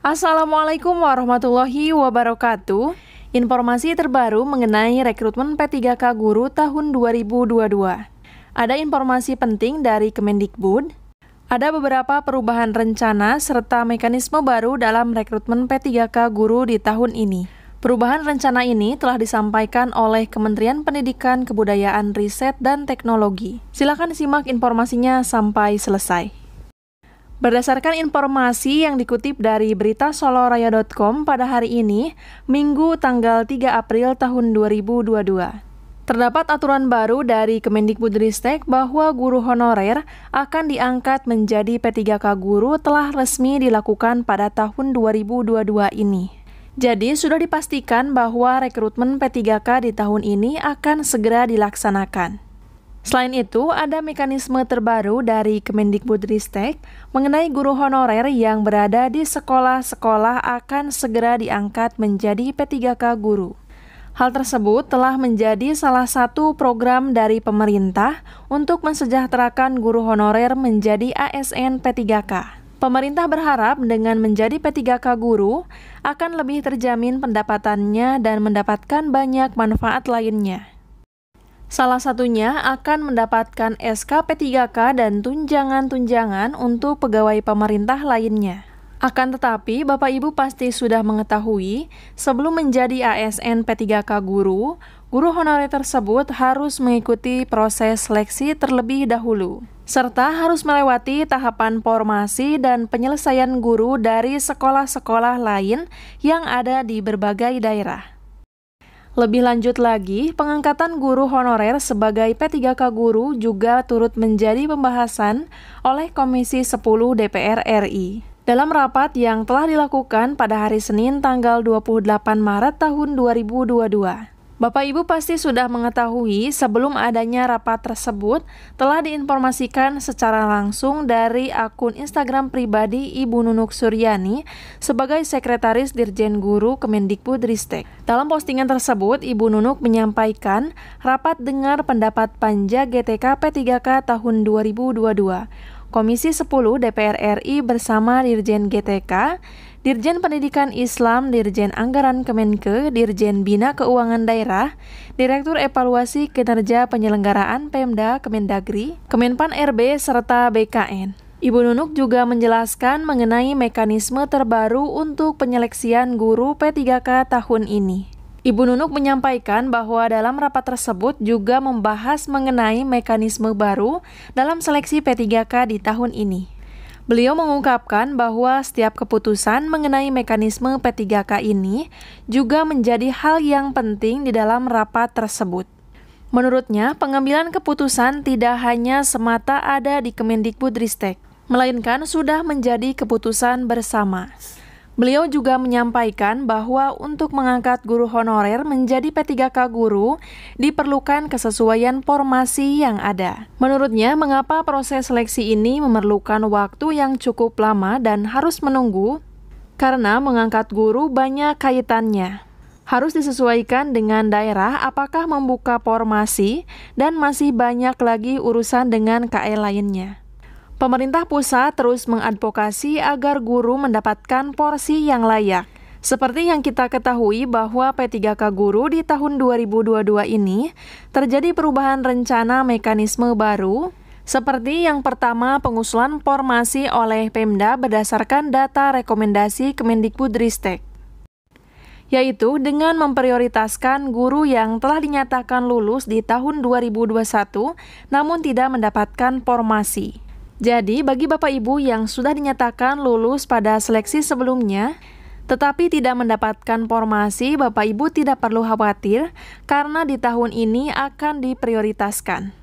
Assalamualaikum warahmatullahi wabarakatuh. Informasi terbaru mengenai rekrutmen P3K Guru tahun 2022. Ada informasi penting dari Kemendikbud. Ada beberapa perubahan rencana serta mekanisme baru dalam rekrutmen P3K Guru di tahun ini. Perubahan rencana ini telah disampaikan oleh Kementerian Pendidikan, Kebudayaan, Riset, dan Teknologi. Silakan simak informasinya sampai selesai. Berdasarkan informasi yang dikutip dari beritasoloraya.com pada hari ini, Minggu tanggal 3 April tahun 2022. Terdapat aturan baru dari Kemendikbudristek bahwa guru honorer akan diangkat menjadi P3K Guru telah resmi dilakukan pada tahun 2022 ini. Jadi, sudah dipastikan bahwa rekrutmen P3K di tahun ini akan segera dilaksanakan. Selain itu, ada mekanisme terbaru dari Kemendikbudristek mengenai guru honorer yang berada di sekolah-sekolah akan segera diangkat menjadi P3K Guru. Hal tersebut telah menjadi salah satu program dari pemerintah untuk mensejahterakan guru honorer menjadi ASN P3K. Pemerintah berharap dengan menjadi P3K Guru akan lebih terjamin pendapatannya dan mendapatkan banyak manfaat lainnya. Salah satunya akan mendapatkan SK P3K dan tunjangan-tunjangan untuk pegawai pemerintah lainnya. Akan tetapi, Bapak Ibu pasti sudah mengetahui, sebelum menjadi ASN P3K Guru, guru honorer tersebut harus mengikuti proses seleksi terlebih dahulu, serta harus melewati tahapan formasi dan penyelesaian guru dari sekolah-sekolah lain yang ada di berbagai daerah. Lebih lanjut lagi, pengangkatan guru honorer sebagai P3K Guru juga turut menjadi pembahasan oleh Komisi 10 DPR RI. Dalam rapat yang telah dilakukan pada hari Senin tanggal 28 Maret tahun 2022. Bapak Ibu pasti sudah mengetahui sebelum adanya rapat tersebut telah diinformasikan secara langsung dari akun Instagram pribadi Ibu Nunuk Suryani sebagai Sekretaris Dirjen Guru Kemendikbudristek. Dalam postingan tersebut, Ibu Nunuk menyampaikan rapat dengar pendapat Panja GTK P3K tahun 2022. Komisi 10 DPR RI bersama Dirjen GTK, Dirjen Pendidikan Islam, Dirjen Anggaran Kemenke, Dirjen Bina Keuangan Daerah, Direktur Evaluasi Kinerja Penyelenggaraan Pemda Kemendagri, Kemenpan RB, serta BKN. Ibu Nunuk juga menjelaskan mengenai mekanisme terbaru untuk penyeleksian guru P3K tahun ini. Ibu Nunuk menyampaikan bahwa dalam rapat tersebut juga membahas mengenai mekanisme baru dalam seleksi P3K di tahun ini. Beliau mengungkapkan bahwa setiap keputusan mengenai mekanisme P3K ini juga menjadi hal yang penting di dalam rapat tersebut. Menurutnya, pengambilan keputusan tidak hanya semata ada di Kemendikbudristek, melainkan sudah menjadi keputusan bersama. Beliau juga menyampaikan bahwa untuk mengangkat guru honorer menjadi P3K Guru diperlukan kesesuaian formasi yang ada. Menurutnya, mengapa proses seleksi ini memerlukan waktu yang cukup lama dan harus menunggu? Karena mengangkat guru banyak kaitannya. Harus disesuaikan dengan daerah apakah membuka formasi dan masih banyak lagi urusan dengan KL lainnya. Pemerintah pusat terus mengadvokasi agar guru mendapatkan porsi yang layak. Seperti yang kita ketahui bahwa P3K Guru di tahun 2022 ini terjadi perubahan rencana mekanisme baru, seperti yang pertama pengusulan formasi oleh Pemda berdasarkan data rekomendasi Kemendikbudristek, yaitu dengan memprioritaskan guru yang telah dinyatakan lulus di tahun 2021 namun tidak mendapatkan formasi. Jadi, bagi Bapak Ibu yang sudah dinyatakan lulus pada seleksi sebelumnya, tetapi tidak mendapatkan formasi, Bapak Ibu tidak perlu khawatir karena di tahun ini akan diprioritaskan.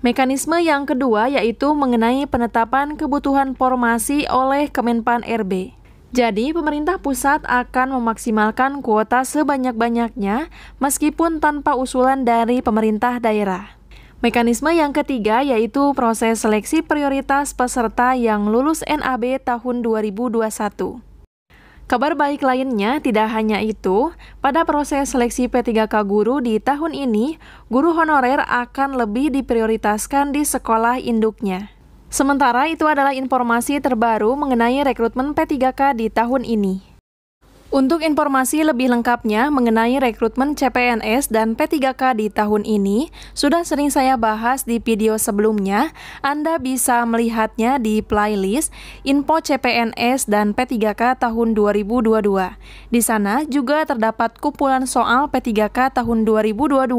Mekanisme yang kedua yaitu mengenai penetapan kebutuhan formasi oleh Kemenpan RB. Jadi, pemerintah pusat akan memaksimalkan kuota sebanyak-banyaknya meskipun tanpa usulan dari pemerintah daerah. Mekanisme yang ketiga yaitu proses seleksi prioritas peserta yang lulus NAB tahun 2021. Kabar baik lainnya tidak hanya itu, pada proses seleksi P3K Guru di tahun ini, guru honorer akan lebih diprioritaskan di sekolah induknya. Sementara itu adalah informasi terbaru mengenai rekrutmen P3K di tahun ini. Untuk informasi lebih lengkapnya mengenai rekrutmen CPNS dan P3K di tahun ini, sudah sering saya bahas di video sebelumnya. Anda bisa melihatnya di playlist Info CPNS dan P3K tahun 2022. Di sana juga terdapat kumpulan soal P3K tahun 2022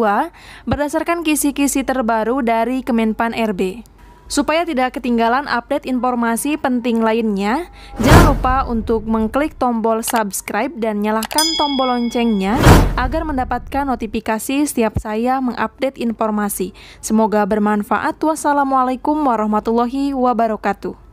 berdasarkan kisi-kisi terbaru dari Kemenpan RB. Supaya tidak ketinggalan update informasi penting lainnya, jangan lupa untuk mengklik tombol subscribe dan nyalakan tombol loncengnya agar mendapatkan notifikasi setiap saya mengupdate informasi. Semoga bermanfaat. Wassalamualaikum warahmatullahi wabarakatuh.